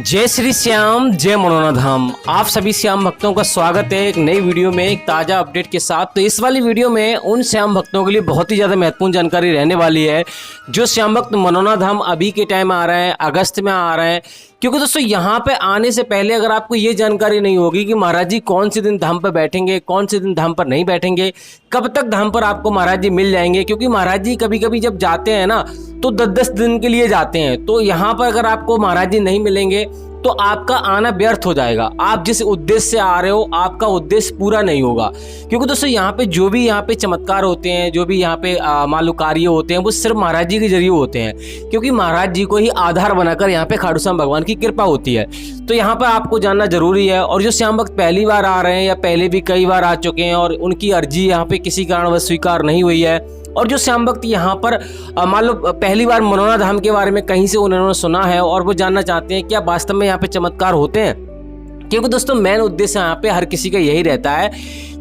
जय श्री श्याम, जय मनोना धाम। आप सभी श्याम भक्तों का स्वागत है एक नई वीडियो में, एक ताज़ा अपडेट के साथ। तो इस वाली वीडियो में उन श्याम भक्तों के लिए बहुत ही ज़्यादा महत्वपूर्ण जानकारी रहने वाली है जो श्याम भक्त मनोना धाम अभी के टाइम आ रहे हैं, अगस्त में आ रहे हैं। क्योंकि दोस्तों यहाँ पे आने से पहले अगर आपको ये जानकारी नहीं होगी कि महाराज जी कौन से दिन धाम पर बैठेंगे, कौन से दिन धाम पर नहीं बैठेंगे, कब तक धाम पर आपको महाराज जी मिल जाएंगे, क्योंकि महाराज जी कभी कभी जब जाते हैं ना तो 10-10 दिन के लिए जाते हैं। तो यहाँ पर अगर आपको महाराज जी नहीं मिलेंगे तो आपका आना व्यर्थ हो जाएगा। आप जिस उद्देश्य से आ रहे हो आपका उद्देश्य पूरा नहीं होगा। क्योंकि दोस्तों यहाँ पे जो भी यहाँ पे चमत्कार होते हैं, जो भी यहाँ पे मालूम कार्य होते हैं, वो सिर्फ महाराज जी के जरिए होते हैं। क्योंकि महाराज जी को ही आधार बनाकर यहाँ पे खाटू श्याम भगवान की कृपा होती है। तो यहाँ पर आपको जानना जरूरी है। और जो श्याम भक्त पहली बार आ रहे हैं या पहले भी कई बार आ चुके हैं और उनकी अर्जी यहाँ पे किसी कारणवश स्वीकार नहीं हुई है, और जो श्याम भक्त यहाँ पर मान लो पहली बार मनोना धाम के बारे में कहीं से उन्होंने सुना है और वो जानना चाहते हैं क्या वास्तव में यहाँ पे चमत्कार होते हैं। क्योंकि दोस्तों मेन उद्देश्य यहाँ पे हर किसी का यही रहता है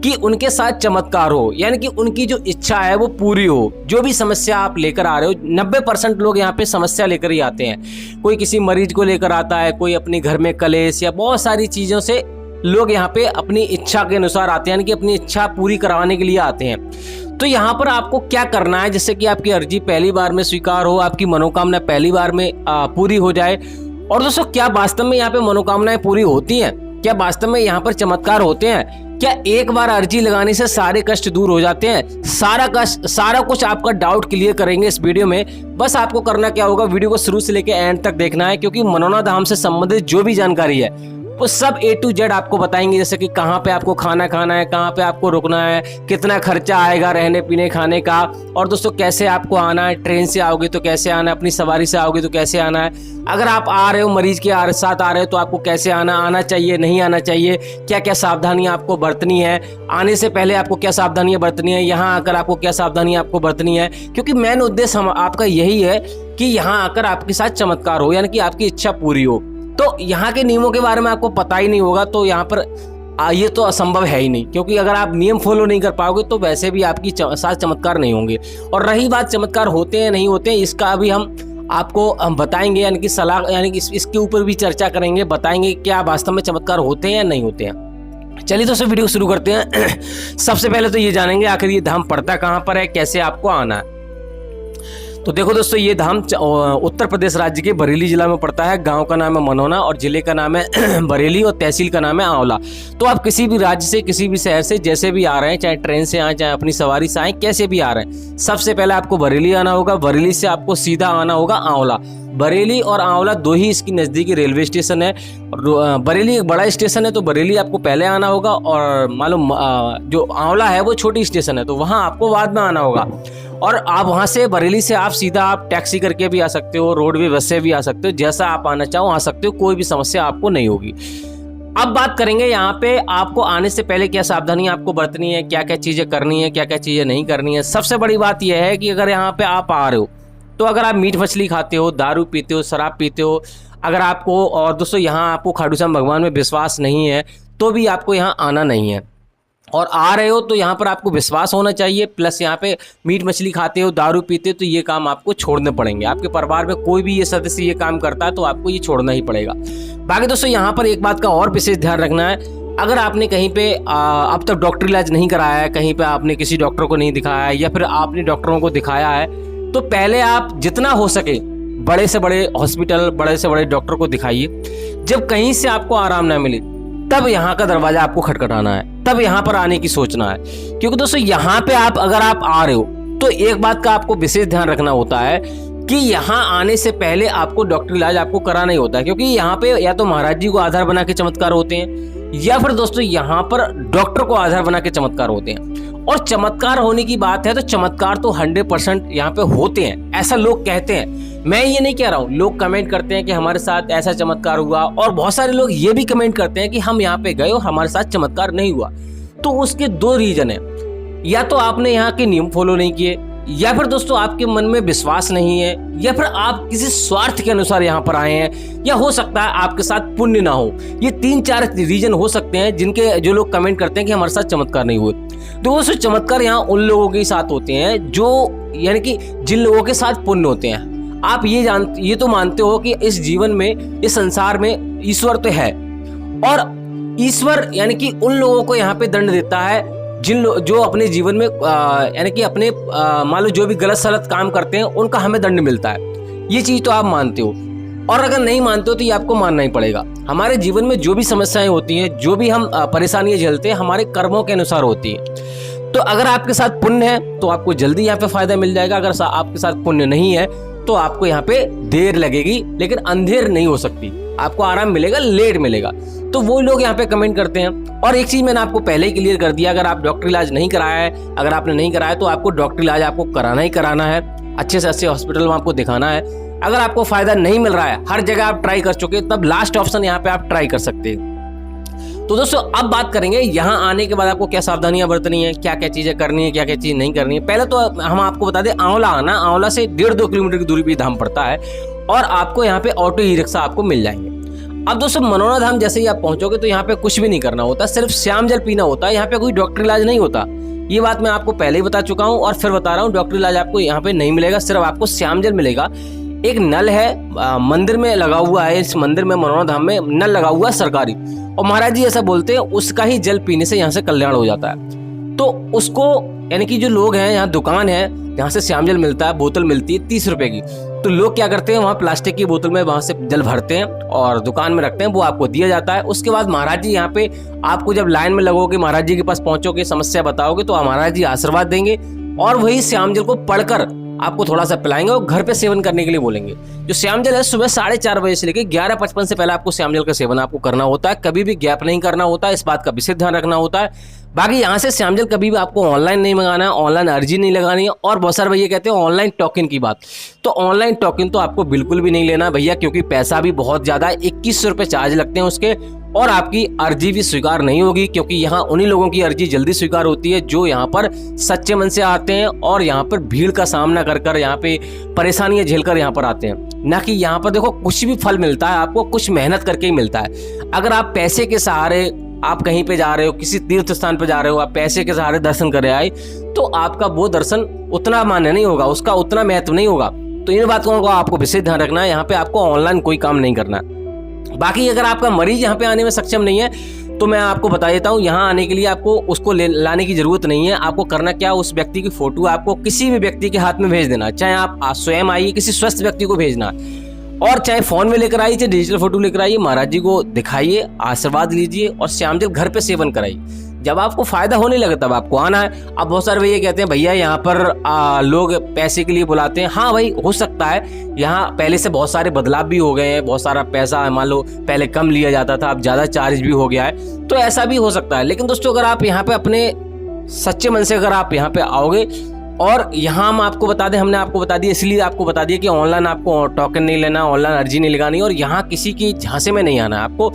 कि उनके साथ चमत्कार हो, यानी कि उनकी जो इच्छा है वो पूरी हो। जो भी समस्या आप लेकर आ रहे हो, 90% लोग यहाँ पे समस्या लेकर ही आते हैं। कोई किसी मरीज को लेकर आता है, कोई अपने घर में कलेश या बहुत सारी चीज़ों से लोग यहाँ पे अपनी इच्छा के अनुसार आते हैं, यानी कि अपनी इच्छा पूरी करवाने के लिए आते हैं। तो यहाँ पर आपको क्या करना है जिससे कि आपकी अर्जी पहली बार में स्वीकार हो, आपकी मनोकामना पहली बार में पूरी हो जाए। और दोस्तों क्या वास्तव में यहाँ पे मनोकामनाएं पूरी होती हैं? क्या वास्तव में यहाँ पर चमत्कार होते हैं? क्या एक बार अर्जी लगाने से सारे कष्ट दूर हो जाते हैं? सारा कुछ आपका डाउट क्लियर करेंगे इस वीडियो में। बस आपको करना क्या होगा, वीडियो को शुरू से लेकर एंड तक देखना है। क्योंकि मनोना धाम से संबंधित जो भी जानकारी है वो सब A to Z आपको बताएंगे। जैसे कि कहाँ पे आपको खाना खाना है, कहाँ पे आपको रुकना है, कितना खर्चा आएगा रहने पीने खाने का, और दोस्तों कैसे आपको आना है, ट्रेन से आओगे तो कैसे आना है, अपनी सवारी से आओगे तो कैसे आना है, अगर आप आ रहे हो मरीज के साथ आ रहे हो तो आपको कैसे आना चाहिए, नहीं आना चाहिए, क्या क्या सावधानियां आपको बरतनी है, आने से पहले आपको क्या सावधानियां बरतनी है, यहाँ आकर आपको क्या सावधानियां आपको बरतनी है। क्योंकि मेन उद्देश्य आपका यही है कि यहाँ आकर आपके साथ चमत्कार हो, यानी कि आपकी इच्छा पूरी हो। तो यहाँ के नियमों के बारे में आपको पता ही नहीं होगा तो यहाँ पर ये तो असंभव है ही नहीं। क्योंकि अगर आप नियम फॉलो नहीं कर पाओगे तो वैसे भी आपकी साथ चमत्कार नहीं होंगे। और रही बात चमत्कार होते हैं नहीं होते हैं, इसका भी हम आपको बताएंगे, यानी कि सलाह, यानी कि इसके ऊपर भी चर्चा करेंगे, बताएंगे क्या वास्तव में चमत्कार होते हैं या नहीं होते हैं। चलिए दोस्तों वीडियो शुरू करते हैं। सबसे पहले तो ये जानेंगे आखिर ये धाम पड़ता कहाँ पर है, कैसे आपको आना है। तो देखो दोस्तों ये धाम उत्तर प्रदेश राज्य के बरेली जिला में पड़ता है। गांव का नाम है मनोना और जिले का नाम है बरेली और तहसील का नाम है आंवला। तो आप किसी भी राज्य से, किसी भी शहर से जैसे भी आ रहे हैं, चाहे ट्रेन से आए, चाहे अपनी सवारी से आए, कैसे भी आ रहे हैं, सबसे पहले आपको बरेली आना होगा। बरेली से आपको सीधा आना होगा आंवला। बरेली और आंवला दो ही इसकी नज़दीकी रेलवे स्टेशन है। बरेली एक बड़ा स्टेशन है तो बरेली आपको पहले आना होगा, और मालूम जो आंवला है वो छोटी स्टेशन है तो वहाँ आपको बाद में आना होगा। और आप वहाँ से बरेली से आप सीधा आप टैक्सी करके भी आ सकते हो, रोडवे बस से भी आ सकते हो, जैसा आप आना चाहो आ सकते हो, कोई भी समस्या आपको नहीं होगी। अब बात करेंगे यहाँ पे आपको आने से पहले क्या सावधानी आपको बरतनी है, क्या क्या चीज़ें करनी है, क्या क्या चीज़ें नहीं करनी है। सबसे बड़ी बात यह है कि अगर यहाँ पे आप आ रहे हो तो अगर आप मीट मछली खाते हो, दारू पीते हो, शराब पीते हो, अगर आपको, और दोस्तों यहाँ आपको खाटू श्याम भगवान में विश्वास नहीं है तो भी आपको यहाँ आना नहीं है। और आ रहे हो तो यहाँ पर आपको विश्वास होना चाहिए, प्लस यहाँ पे मीट मछली खाते हो, दारू पीते हो तो ये काम आपको छोड़ने पड़ेंगे। आपके परिवार में कोई भी ये सदस्य ये काम करता है तो आपको ये छोड़ना ही पड़ेगा। बाकी दोस्तों यहाँ पर एक बात का और विशेष ध्यान रखना है, अगर आपने कहीं पे अब तक डॉक्टरी इलाज नहीं कराया है, कहीं पे आपने किसी डॉक्टर को नहीं दिखाया है या फिर आपने डॉक्टरों को दिखाया है, तो पहले आप जितना हो सके बड़े से बड़े हॉस्पिटल, बड़े से बड़े डॉक्टर को दिखाइए। जब कहीं से आपको आराम ना मिले तब यहाँ का दरवाजा आपको खटखटाना है, तब यहाँ पर आने की सोचना है। क्योंकि दोस्तों यहाँ पे अगर आप आ रहे हो तो एक बात का आपको विशेष ध्यान रखना होता है कि यहाँ आने से पहले आपको डॉक्टरी इलाज आपको कराना ही होता है। क्योंकि यहाँ पे या तो महाराज जी को आधार बना के चमत्कार होते हैं या फिर दोस्तों यहाँ पर डॉक्टर को आधार बना के चमत्कार होते हैं। और चमत्कार होने की बात है तो चमत्कार तो 100% यहाँ पे होते हैं, ऐसा लोग कहते हैं। मैं ये नहीं कह रहा हूँ, लोग कमेंट करते हैं कि हमारे साथ ऐसा चमत्कार हुआ, और बहुत सारे लोग ये भी कमेंट करते हैं कि हम यहाँ पे गए और हमारे साथ चमत्कार नहीं हुआ। तो उसके दो रीजन है, या तो आपने यहाँ के नियम फॉलो नहीं किए, या फिर दोस्तों आपके मन में विश्वास नहीं है, या फिर आप किसी स्वार्थ के अनुसार यहाँ पर आए हैं, या हो सकता है आपके साथ पुण्य ना हो। ये 3-4 रीजन हो सकते हैं जिनके जो लोग कमेंट करते हैं कि हमारे साथ चमत्कार नहीं हुए। तो दोस्तों चमत्कार यहाँ उन लोगों के साथ होते हैं जो, यानी कि जिन लोगों के साथ पुण्य होते हैं। आप ये तो मानते हो कि इस जीवन में, इस संसार में ईश्वर तो है, और ईश्वर यानी कि उन लोगों को यहाँ पे दंड देता है जो अपने जीवन में यानी कि अपने मान लो जो भी गलत सलत काम करते हैं उनका हमें दंड मिलता है। ये चीज तो आप मानते हो, और अगर नहीं मानते हो तो ये आपको मानना ही पड़ेगा। हमारे जीवन में जो भी समस्याएं होती हैं, जो भी हम परेशानियां झेलते हैं, हमारे कर्मों के अनुसार होती है। तो अगर आपके साथ पुण्य है तो आपको जल्दी यहाँ पे फायदा मिल जाएगा, अगर आपके साथ पुण्य नहीं है तो आपको यहाँ पे देर लगेगी, लेकिन अंधेर नहीं हो सकती, आपको आराम मिलेगा, लेट मिलेगा। तो वो लोग यहाँ पे कमेंट करते हैं। और एक चीज मैंने आपको पहले ही क्लियर कर दिया, अगर आप डॉक्टर इलाज नहीं कराया है, अगर आपने नहीं कराया तो आपको डॉक्टर इलाज आपको कराना ही कराना है, अच्छे से अच्छे हॉस्पिटल में आपको दिखाना है। अगर आपको फायदा नहीं मिल रहा है, हर जगह आप ट्राई कर चुके, तब लास्ट ऑप्शन यहाँ पे आप ट्राई कर सकते हैं। तो दोस्तों अब बात करेंगे यहाँ आने के बाद आपको क्या सावधानियां बरतनी है, क्या क्या चीजें करनी है, क्या क्या चीज नहीं करनी है। पहले तो हम आपको बता दें, आंवला आना, आंवला से 1.5-2 किलोमीटर की दूरी पे धाम पड़ता है, और आपको यहाँ पे ऑटो ई रिक्शा आपको मिल जाएंगे। अब दोस्तों मनोना धाम जैसे ही आप पहुंचोगे तो यहाँ पे कुछ भी नहीं करना होता, सिर्फ श्याम जल पीना होता है। यहाँ पे कोई डॉक्टर इलाज नहीं होता, ये बात मैं आपको पहले ही बता चुका हूँ और फिर बता रहा हूँ। डॉक्टर इलाज आपको यहाँ पे नहीं मिलेगा, सिर्फ आपको श्याम जल मिलेगा। एक नल है मंदिर में लगा हुआ है, इस मंदिर में मनोना धाम में नल लगा हुआ है सरकारी, और महाराज जी ऐसा बोलते हैं उसका ही जल पीने से यहाँ से कल्याण हो जाता है। तो उसको यानी कि जो लोग हैं, यहाँ दुकान है जहाँ से श्याम जल मिलता है, बोतल मिलती है 30 रुपए की। तो लोग क्या करते हैं, वहाँ प्लास्टिक की बोतल में वहां से जल भरते हैं और दुकान में रखते हैं, वो आपको दिया जाता है। उसके बाद महाराज जी यहाँ पे आपको जब लाइन में लगोगे, महाराज जी के पास पहुंचोगे, समस्या बताओगे तो महाराज जी आशीर्वाद देंगे और वही श्याम जल को पढ़कर आपको थोड़ा सा पिलाएंगे और घर पे सेवन करने के लिए बोलेंगे। जो श्याम जल है सुबह 4:30 बजे से लेकर 11:55 से पहले आपको श्याम जल का सेवन आपको करना होता है, कभी भी गैप नहीं करना होता है, इस बात का विशेष ध्यान रखना होता है। बाकी यहाँ से श्याम जल कभी भी आपको ऑनलाइन नहीं मंगाना है, ऑनलाइन अर्जी नहीं लगानी है। और बहुत सारे भैया कहते हैं ऑनलाइन टोकन की बात, तो ऑनलाइन टोकन तो आपको बिल्कुल भी नहीं लेना भैया, क्योंकि पैसा भी बहुत ज्यादा है, 2100 रुपए चार्ज लगते हैं उसके, और आपकी अर्जी भी स्वीकार नहीं होगी, क्योंकि यहाँ उन्हीं लोगों की अर्जी जल्दी स्वीकार होती है जो यहाँ पर सच्चे मन से आते हैं और यहाँ पर भीड़ का सामना कर यहाँ पे परेशानियां झेलकर यहाँ पर आते हैं। ना कि यहाँ पर देखो कुछ भी फल मिलता है आपको, कुछ मेहनत करके ही मिलता है। अगर आप पैसे के सहारे आप कहीं पे जा रहे हो, किसी तीर्थ स्थान पे जा रहे हो, आप पैसे के सहारे दर्शन कर आए, तो आपका वो दर्शन उतना मान्य नहीं होगा, उसका उतना महत्व नहीं होगा। तो इन बातों का आपको विशेष ध्यान रखना है, यहाँ पे आपको ऑनलाइन कोई काम नहीं करना है। बाकी अगर आपका मरीज यहाँ पे आने में सक्षम नहीं है तो मैं आपको बता देता हूँ, यहाँ आने के लिए आपको उसको लाने की जरूरत नहीं है। आपको करना क्या, उस व्यक्ति की फोटो आपको किसी भी व्यक्ति के हाथ में भेज देना, चाहे आप स्वयं आइए, किसी स्वस्थ व्यक्ति को भेजना, और चाहे फोन में लेकर आइए, चाहे डिजिटल फोटो लेकर आइए, महाराज जी को दिखाइए, आशीर्वाद लीजिए और श्याम जल घर पे सेवन कराइए। जब आपको फायदा होने लगे तब आपको आना है। अब बहुत सारे भैया कहते हैं भैया यहाँ पर लोग पैसे के लिए बुलाते हैं। हाँ भाई, हो सकता है यहाँ पहले से बहुत सारे बदलाव भी हो गए हैं, बहुत सारा पैसा मान लो पहले कम लिया जाता था, अब ज्यादा चार्ज भी हो गया है, तो ऐसा भी हो सकता है। लेकिन दोस्तों अगर आप यहाँ पे अपने सच्चे मन से अगर आप यहाँ पे आओगे, और यहाँ हम आपको बता दें, हमने आपको बता दिया, इसलिए आपको बता दिया कि ऑनलाइन आपको टोकन नहीं लेना, ऑनलाइन अर्जी नहीं लगानी, और यहाँ किसी की झांसे में नहीं आना है। आपको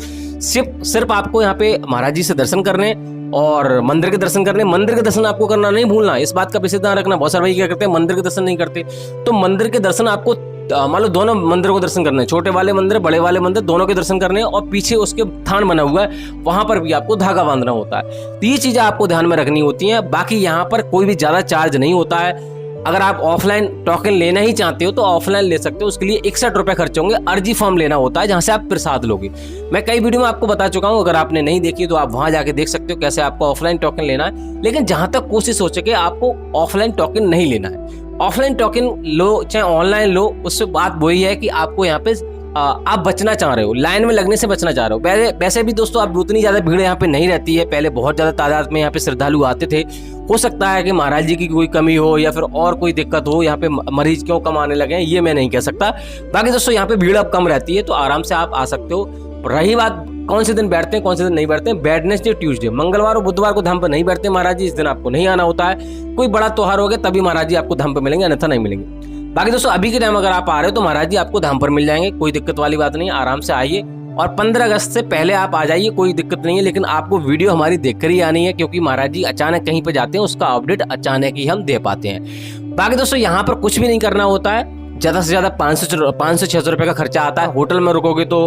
सिर्फ आपको यहाँ पे महाराज जी से दर्शन करने और मंदिर के दर्शन करने। मंदिर के दर्शन आपको करना नहीं भूलना, इस बात का विशेष ध्यान रखना। बहुत सारे भाई क्या करते हैं, मंदिर के दर्शन नहीं करते, तो मंदिर के दर्शन आपको मान लो दोनों मंदिरों को दर्शन करने, छोटे वाले मंदिर, बड़े वाले मंदिर, दोनों के दर्शन करने, और पीछे उसके थान बना हुआ है वहां पर भी आपको धागा बांधना होता है। तो ये चीजें आपको ध्यान में रखनी होती हैं। बाकी यहाँ पर कोई भी ज्यादा चार्ज नहीं होता है। अगर आप ऑफलाइन टोकन लेना ही चाहते हो तो ऑफलाइन ले सकते हो, उसके लिए 61 रुपए खर्च होंगे। अर्जी फॉर्म लेना होता है जहां से आप प्रसाद लोगे। मैं कई वीडियो में आपको बता चुका हूं, अगर आपने नहीं देखी तो आप वहां जाके देख सकते हो कैसे आपको ऑफलाइन टोकन लेना है। लेकिन जहां तक कोशिश हो सके आपको ऑफलाइन टोकन नहीं लेना है। ऑफलाइन टोकन लो चाहे ऑनलाइन लो, उससे बात वही है कि आपको यहाँ पे आप बचना चाह रहे हो, लाइन में लगने से बचना चाह रहे हो। पहले वैसे भी दोस्तों अब उतनी ज्यादा भीड़ यहाँ पे नहीं रहती है, पहले बहुत ज्यादा तादाद में यहाँ पे श्रद्धालु आते थे। हो सकता है कि महाराज जी की कोई कमी हो या फिर और कोई दिक्कत हो, यहाँ पे मरीज क्यों कम आने लगे हैं ये मैं नहीं कह सकता। बाकी दोस्तों यहाँ पे भीड़ अब कम रहती है, तो आराम से आप आ सकते हो। रही बात कौन से दिन बैठते हैं, कौन से दिन नहीं बैठते हैं, वेडनेसडे, ट्यूसडे, मंगलवार और बुधवार को धाम पर नहीं बैठते महाराज जी, इस दिन आपको नहीं आना होता है। कोई बड़ा त्योहार हो गया तभी महाराज जी आपको धाम पर मिलेंगे, अन्यथा नहीं मिलेंगे। बाकी दोस्तों अभी के टाइम अगर आप आ रहे हो तो महाराज जी आपको धाम पर मिल जाएंगे, कोई दिक्कत वाली बात नहीं, आराम से आइए। और 15 अगस्त से पहले आप आ जाइए, कोई दिक्कत नहीं है। लेकिन आपको वीडियो हमारी देखकर ही आनी है, क्योंकि महाराज जी अचानक कहीं पे जाते हैं, उसका अपडेट अचानक ही हम दे पाते हैं। बाकी दोस्तों यहाँ पर कुछ भी नहीं करना होता है, ज्यादा से ज्यादा 500-600 रुपए का खर्चा आता है। होटल में रुकोगे तो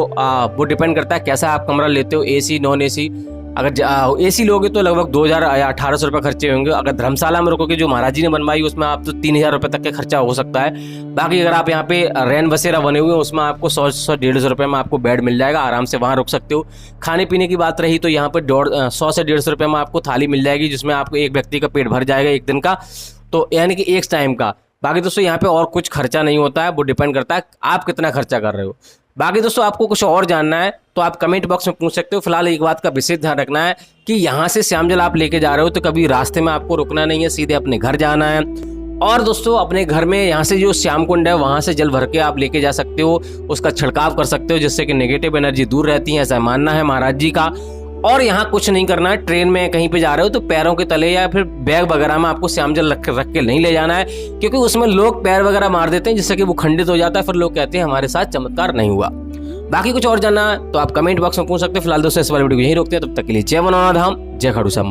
वो डिपेंड करता है कैसा आप कमरा लेते हो, AC नॉन AC। अगर एसी लोगे तो लगभग 2000 या 1800 रुपये खर्चे होंगे। अगर धर्मशाला में रुकोगे जो महाराज जी ने बनवाई उसमें आप तो 3000 रुपये तक का खर्चा हो सकता है। बाकी अगर आप यहाँ पे रैन बसेरा बने हुए हैं उसमें आपको 100-150 रुपये में आपको बेड मिल जाएगा, आराम से वहाँ रुक सकते हो। खाने पीने की बात रही तो यहाँ पर 100 से 150 रुपये में आपको थाली मिल जाएगी, जिसमें आपको एक व्यक्ति का पेट भर जाएगा एक दिन का, तो यानी कि एक टाइम का। बाकी दोस्तों यहाँ पे और कुछ खर्चा नहीं होता है, वो डिपेंड करता है आप कितना खर्चा कर रहे हो। बाकी दोस्तों आपको कुछ और जानना है तो आप कमेंट बॉक्स में पूछ सकते हो। फिलहाल एक बात का विशेष ध्यान रखना है कि यहाँ से श्यामजल आप लेके जा रहे हो तो कभी रास्ते में आपको रुकना नहीं है, सीधे अपने घर जाना है। और दोस्तों अपने घर में यहाँ से जो श्याम कुंड है वहाँ से जल भर के आप लेके जा सकते हो, उसका छिड़काव कर सकते हो, जिससे कि नेगेटिव एनर्जी दूर रहती है, ऐसा मानना है महाराज जी का। और यहाँ कुछ नहीं करना है, ट्रेन में कहीं पे जा रहे हो तो पैरों के तले या फिर बैग वगैरह में आपको श्यामजल रख के नहीं ले जाना है, क्योंकि उसमें लोग पैर वगैरह मार देते हैं जिससे कि वो खंडित हो जाता है, फिर लोग कहते हैं हमारे साथ चमत्कार नहीं हुआ। बाकी कुछ और जानना है तो आप कमेंट बॉक्स में पूछ सकते हैं। फिलहाल दोस्तों इस वाले वीडियो को यहीं रोकते हैं, तब तक के लिए जय मनोनाथ धाम, जय खाटू श्याम।